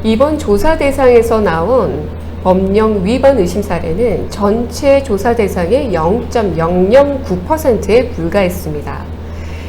이번 조사 대상에서 나온 법령 위반 의심 사례는 전체 조사 대상의 0.009%에 불과했습니다.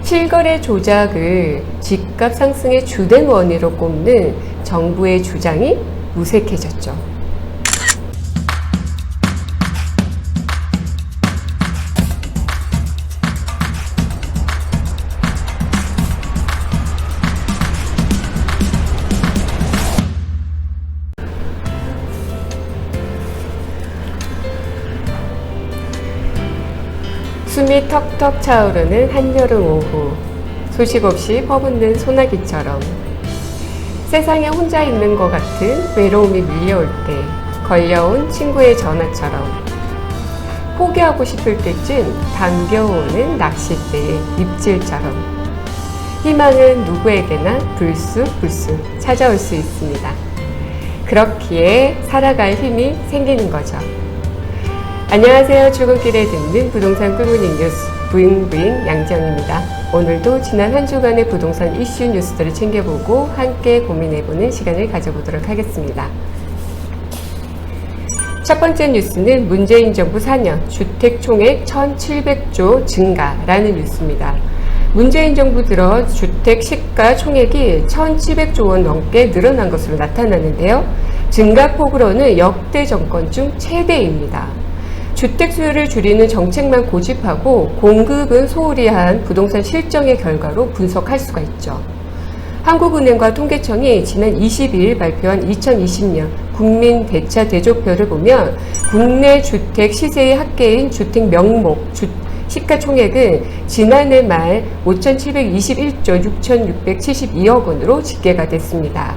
실거래 조작을 집값 상승의 주된 원인으로 꼽는 정부의 주장이 무색해졌죠. 숨이 턱턱 차오르는 한여름 오후, 소식 없이 퍼붓는 소나기처럼 세상에 혼자 있는 것 같은 외로움이 밀려올 때 걸려온 친구의 전화처럼 포기하고 싶을 때쯤 당겨오는 낚싯대의 입질처럼 희망은 누구에게나 불쑥불쑥 찾아올 수 있습니다. 그렇기에 살아갈 힘이 생기는 거죠. 안녕하세요. 출근길에 듣는 부동산 꿀모닝 뉴스 부잉부잉 양정입니다. 오늘도 지난 한 주간의 부동산 이슈 뉴스들을 챙겨보고 함께 고민해보는 시간을 가져보도록 하겠습니다. 첫 번째 뉴스는 문재인 정부 4년 주택 총액 1,700조 증가라는 뉴스입니다. 문재인 정부 들어 주택 시가 총액이 1,700조 원 넘게 늘어난 것으로 나타나는데요. 증가폭으로는 역대 정권 중 최대입니다. 주택 수요를 줄이는 정책만 고집하고 공급은 소홀히 한 부동산 실정의 결과로 분석할 수가 있죠. 한국은행과 통계청이 지난 22일 발표한 2020년 국민 대차 대조표를 보면 국내 주택 시세의 합계인 주택 명목 시가 총액은 지난해 말 5,721조 6,672억 원으로 집계가 됐습니다.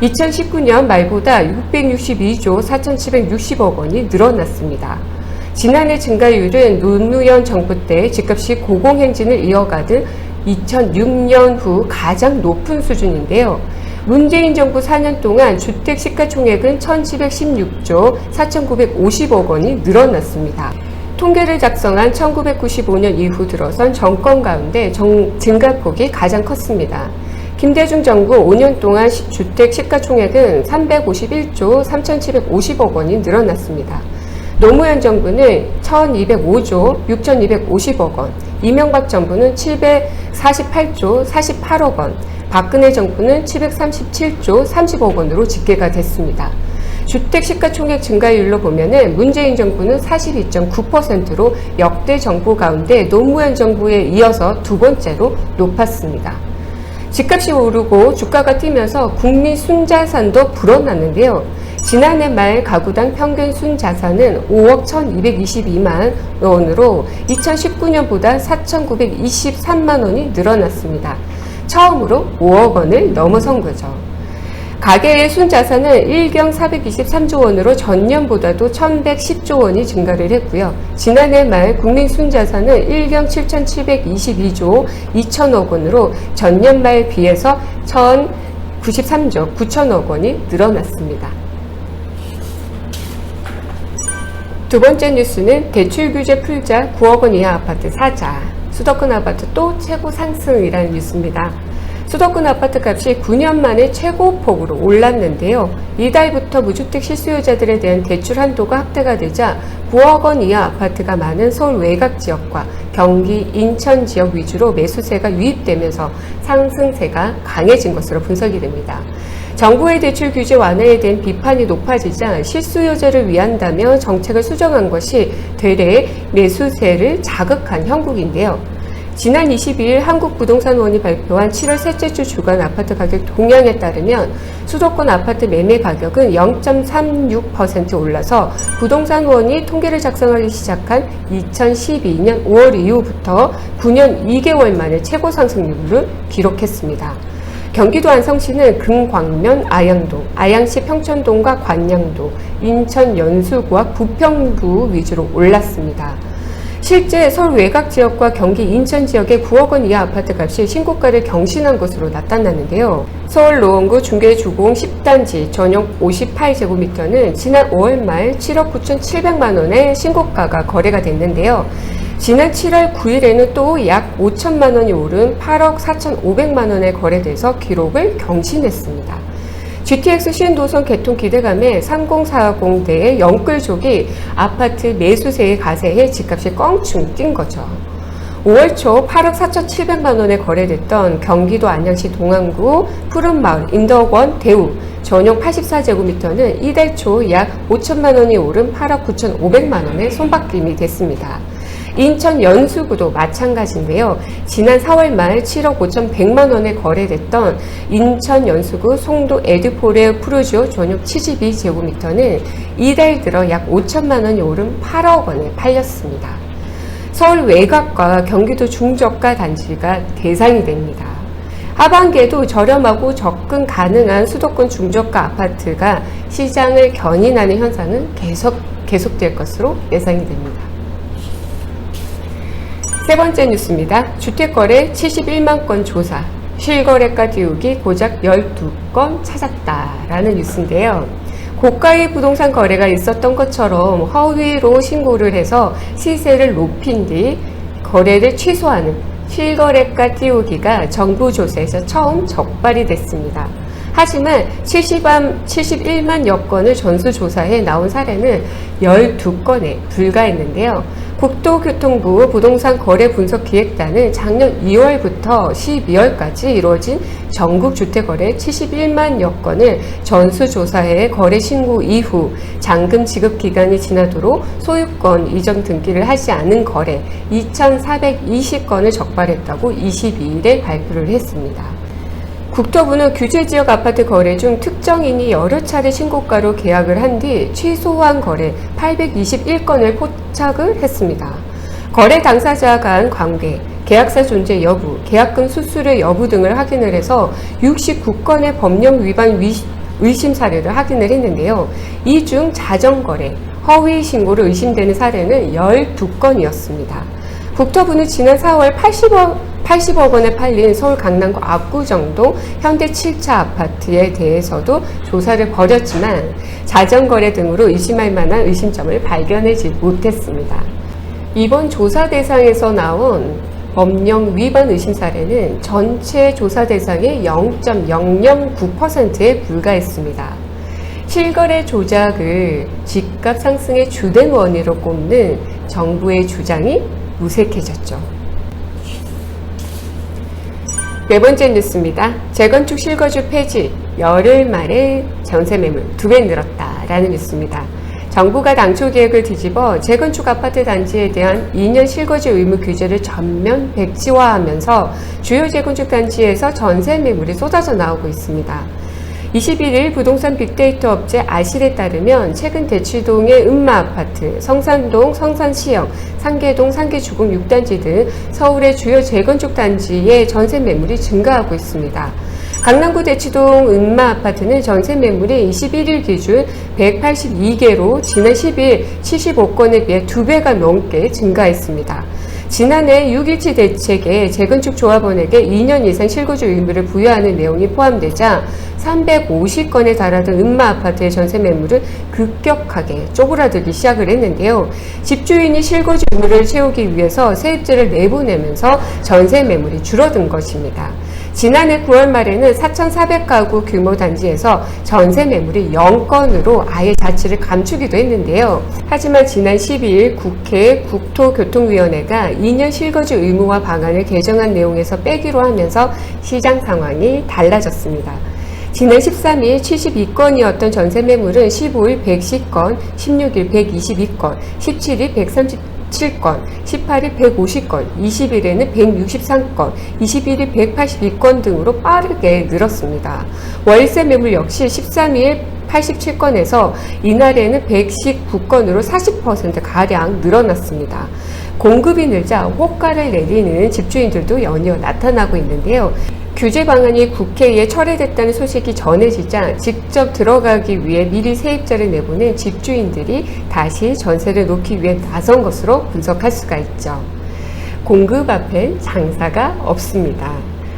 2019년 말보다 662조 4,760억 원이 늘어났습니다. 지난해 증가율은 노무현 정부 때 집값이 고공행진을 이어가던 2006년 후 가장 높은 수준인데요. 문재인 정부 4년 동안 주택 시가총액은 1,716조 4,950억 원이 늘어났습니다. 통계를 작성한 1995년 이후 들어선 정권 가운데 증가폭이 가장 컸습니다. 김대중 정부 5년 동안 주택 시가총액은 351조 3,750억 원이 늘어났습니다. 노무현 정부는 1,205조 6,250억 원, 이명박 정부는 748조 48억 원, 박근혜 정부는 737조 30억 원으로 집계가 됐습니다. 주택 시가총액 증가율로 보면은 문재인 정부는 42.9%로 역대 정부 가운데 노무현 정부에 이어서 두 번째로 높았습니다. 집값이 오르고 주가가 뛰면서 국민 순자산도 불어났는데요. 지난해 말 가구당 평균 순자산은 5억 1,222만 원으로 2019년보다 4,923만 원이 늘어났습니다. 처음으로 5억 원을 넘어선 거죠. 가계의 순자산은 1경 423조 원으로 전년보다도 1,110조 원이 증가를 했고요. 지난해 말 국민 순자산은 1경 7,722조 2천억 원으로 전년 말 비해서 1,093조 9천억 원이 늘어났습니다. 두 번째 뉴스는 대출 규제 풀자 9억 원 이하 아파트 사자. 수도권 아파트 또 최고 상승이라는 뉴스입니다. 수도권 아파트 값이 9년 만에 최고폭으로 올랐는데요. 이달부터 무주택 실수요자들에 대한 대출 한도가 확대가 되자 9억 원 이하 아파트가 많은 서울 외곽 지역과 경기, 인천 지역 위주로 매수세가 유입되면서 상승세가 강해진 것으로 분석이 됩니다. 정부의 대출 규제 완화에 대한 비판이 높아지자 실수요자를 위한다며 정책을 수정한 것이 되레 매수세를 자극한 형국인데요. 지난 22일 한국부동산원이 발표한 7월 셋째 주 주간 아파트 가격 동향에 따르면 수도권 아파트 매매 가격은 0.36% 올라서 부동산원이 통계를 작성하기 시작한 2012년 5월 이후부터 9년 2개월 만에 최고 상승률을 기록했습니다. 경기도 안성시는 금광면, 아양동, 아양시 평천동과 관양도, 인천 연수구와 부평구 위주로 올랐습니다. 실제 서울 외곽 지역과 경기 인천 지역의 9억 원 이하 아파트 값이 신고가를 경신한 것으로 나타났는데요. 서울 노원구 중계주공 10단지 전용 58제곱미터는 지난 5월 말 7억 9,700만 원의 신고가가 거래가 됐는데요. 지난 7월 9일에는 또 약 5천만 원이 오른 8억 4,500만 원에 거래돼서 기록을 경신했습니다. GTX 신도선 개통 기대감에 3040대의 영끌족이 아파트 매수세에 가세해 집값이 껑충 뛴 거죠. 5월 초 8억 4,700만 원에 거래됐던 경기도 안양시 동안구 푸른마을 인덕원 대우 전용 84제곱미터는 이달 초 약 5천만 원이 오른 8억 9,500만 원에 손바뀜이 됐습니다. 인천 연수구도 마찬가지인데요. 지난 4월 말 7억 5,100만 원에 거래됐던 인천 연수구 송도 에드포레 푸르지오 전용 72제곱미터는 이달 들어 약 5천만 원이 오른 8억 원에 팔렸습니다. 서울 외곽과 경기도 중저가 단지가 대상이 됩니다. 하반기에도 저렴하고 접근 가능한 수도권 중저가 아파트가 시장을 견인하는 현상은 계속될 것으로 예상이 됩니다. 세 번째 뉴스입니다. 주택거래 71만 건 조사, 실거래가 띄우기 고작 12건 찾았다라는 뉴스인데요. 고가의 부동산 거래가 있었던 것처럼 허위로 신고를 해서 시세를 높인 뒤 거래를 취소하는 실거래가 띄우기가 정부 조사에서 처음 적발이 됐습니다. 하지만 71만 여건을 전수조사해 나온 사례는 12건에 불과했는데요. 국토교통부 부동산거래분석기획단은 작년 2월부터 12월까지 이루어진 전국 주택거래 71만 여건을 전수조사해 거래 신고 이후 잔금 지급 기간이 지나도록 소유권 이전 등기를 하지 않은 거래 2,420건을 적발했다고 22일에 발표를 했습니다. 국토부는 규제지역 아파트 거래 중 특정인이 여러 차례 신고가로 계약을 한 뒤 취소한 거래 821건을 포착을 했습니다. 거래 당사자 간 관계, 계약사 존재 여부, 계약금 수수료 여부 등을 확인을 해서 69건의 법령 위반 의심 사례를 확인을 했는데요. 이 중 자정거래, 허위 신고로 의심되는 사례는 12건이었습니다. 국토부는 지난 4월 80억 원에 팔린 서울 강남구 압구정동 현대 7차 아파트에 대해서도 조사를 벌였지만 자정거래 등으로 의심할 만한 의심점을 발견하지 못했습니다. 이번 조사 대상에서 나온 법령 위반 의심 사례는 전체 조사 대상의 0.009%에 불과했습니다. 실거래 조작을 집값 상승의 주된 원인으로 꼽는 정부의 주장이 무색해졌죠. 네 번째 뉴스입니다. 재건축 실거주 폐지, 열흘 만에 전세 매물 2배 늘었다라는 뉴스입니다. 정부가 당초 계획을 뒤집어 재건축 아파트 단지에 대한 2년 실거주 의무 규제를 전면 백지화하면서 주요 재건축 단지에서 전세 매물이 쏟아져 나오고 있습니다. 21일 부동산 빅데이터 업체 아실에 따르면 최근 대치동의 음마아파트, 성산동, 성산시형, 상계동, 상계주공 6단지 등 서울의 주요 재건축 단지의 전세 매물이 증가하고 있습니다. 강남구 대치동 음마아파트는 전세 매물이 21일 기준 182개로 지난 10일 75건에 비해 2배가 넘게 증가했습니다. 지난해 6.17 대책에 재건축 조합원에게 2년 이상 실거주 의무를 부여하는 내용이 포함되자 350건에 달하던 음마아파트의 전세 매물은 급격하게 쪼그라들기 시작을 했는데요. 집주인이 실거주 의무를 채우기 위해서 세입자를 내보내면서 전세 매물이 줄어든 것입니다. 지난해 9월 말에는 4,400가구 규모 단지에서 전세 매물이 0건으로 아예 자취를 감추기도 했는데요. 하지만 지난 12일 국회 국토교통위원회가 2년 실거주 의무화 방안을 개정한 내용에서 빼기로 하면서 시장 상황이 달라졌습니다. 지난 13일 72건이었던 전세 매물은 15일 110건, 16일 122건, 17일 137건, 18일 150건, 20일에는 163건, 21일 182건 등으로 빠르게 늘었습니다. 월세 매물 역시 13일 87건에서 이날에는 119건으로 40%가량 늘어났습니다. 공급이 늘자 호가를 내리는 집주인들도 연이어 나타나고 있는데요. 규제 방안이 국회에 철회됐다는 소식이 전해지자 직접 들어가기 위해 미리 세입자를 내보낸 집주인들이 다시 전세를 놓기 위해 나선 것으로 분석할 수가 있죠. 공급 앞엔 장사가 없습니다.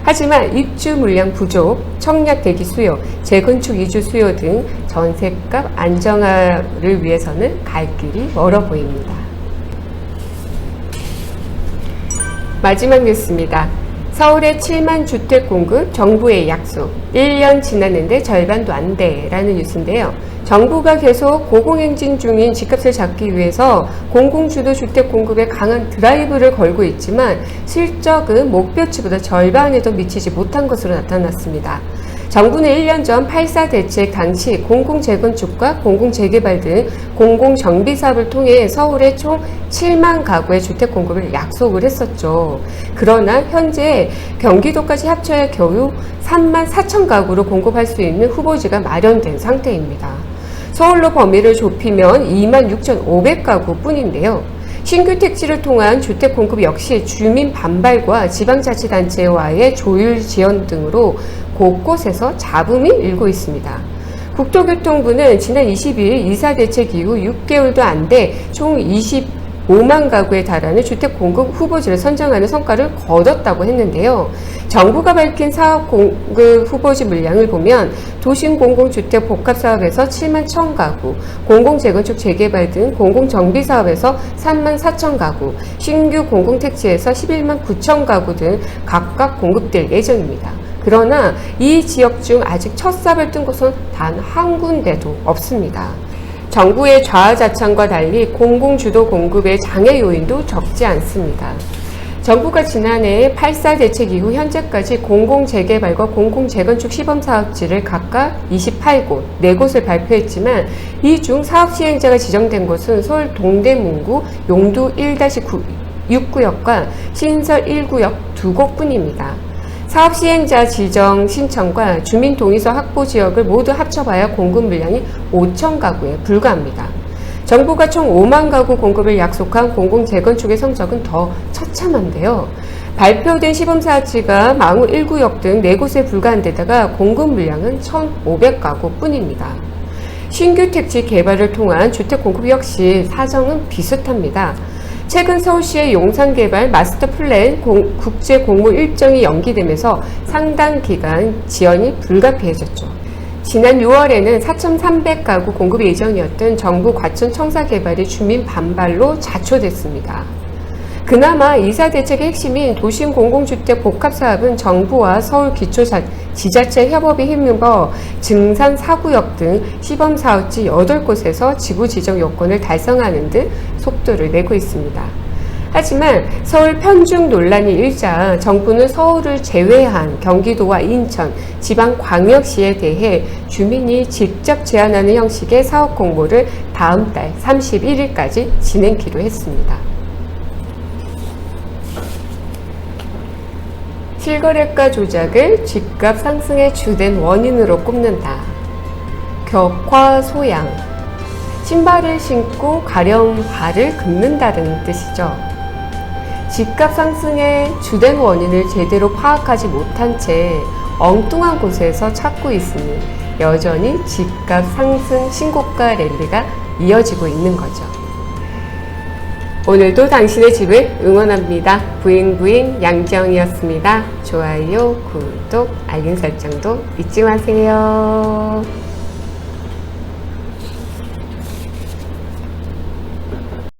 하지만 입주 물량 부족, 청약 대기 수요, 재건축 이주 수요 등 전세값 안정화를 위해서는 갈 길이 멀어 보입니다. 마지막 뉴스입니다. 서울의 7만 주택 공급, 정부의 약속. 1년 지났는데 절반도 안 돼. 라는 뉴스인데요. 정부가 계속 고공행진 중인 집값을 잡기 위해서 공공주도 주택 공급에 강한 드라이브를 걸고 있지만 실적은 목표치보다 절반에도 미치지 못한 것으로 나타났습니다. 정부는 1년 전 8.4 대책 당시 공공재건축과 공공재개발 등 공공정비사업을 통해 서울에 총 7만 가구의 주택 공급을 약속을 했었죠. 그러나 현재 경기도까지 합쳐야 겨우 3만 4천 가구로 공급할 수 있는 후보지가 마련된 상태입니다. 서울로 범위를 좁히면 2만 6,500가구 뿐인데요. 신규 택지를 통한 주택 공급 역시 주민 반발과 지방자치단체와의 조율 지연 등으로 곳곳에서 잡음이 일고 있습니다. 국토교통부는 지난 22일 이사 대책 이후 6개월도 안 돼 총 25만 가구에 달하는 주택 공급 후보지를 선정하는 성과를 거뒀다고 했는데요. 정부가 밝힌 사업 공급 후보지 물량을 보면 도심 공공주택 복합사업에서 7만 1천 가구, 공공재건축 재개발 등 공공정비사업에서 3만 4천 가구, 신규 공공택지에서 11만 9천 가구 등 각각 공급될 예정입니다. 그러나 이 지역 중 아직 첫 삽을 뜬 곳은 단 한 군데도 없습니다. 정부의 좌하자찬과 달리 공공주도 공급의 장애 요인도 적지 않습니다. 정부가 지난해 8.4 대책 이후 현재까지 공공재개발과 공공재건축 시범사업지를 각각 28곳, 4곳을 발표했지만 이 중 사업 시행자가 지정된 곳은 서울 동대문구 용두 1-6구역과 신설 1구역 2곳뿐입니다. 사업 시행자 지정 신청과 주민 동의서 확보 지역을 모두 합쳐봐야 공급 물량이 5천 가구에 불과합니다. 정부가 총 5만 가구 공급을 약속한 공공재건축의 성적은 더 처참한데요. 발표된 시범사업지가 망우 1구역 등 4곳에 불과한 데다가 공급 물량은 1,500가구 뿐입니다. 신규 택지 개발을 통한 주택 공급 역시 사정은 비슷합니다. 최근 서울시의 용산개발 마스터 플랜 국제 공모 일정이 연기되면서 상당 기간 지연이 불가피해졌죠. 지난 6월에는 4,300가구 공급 예정이었던 정부 과천 청사 개발이 주민 반발로 자초됐습니다. 그나마 이사 대책의 핵심인 도심 공공주택 복합사업은 정부와 서울 기초지자체 협업이 힘입어 증산 4구역 등 시범사업지 8곳에서 지구 지정 요건을 달성하는 듯 속도를 내고 있습니다. 하지만 서울 편중 논란이 일자 정부는 서울을 제외한 경기도와 인천, 지방광역시에 대해 주민이 직접 제안하는 형식의 사업 공모를 다음 달 31일까지 진행키로 했습니다. 실거래가 조작을 집값 상승의 주된 원인으로 꼽는다. 격화 소양. 신발을 신고 가령 발을 긁는다는 뜻이죠. 집값 상승의 주된 원인을 제대로 파악하지 못한 채 엉뚱한 곳에서 찾고 있으니 여전히 집값 상승 신고가 랠리가 이어지고 있는 거죠. 오늘도 당신의 집을 응원합니다. 부잉부잉 양정이었습니다. 좋아요, 구독, 알림 설정도 잊지 마세요.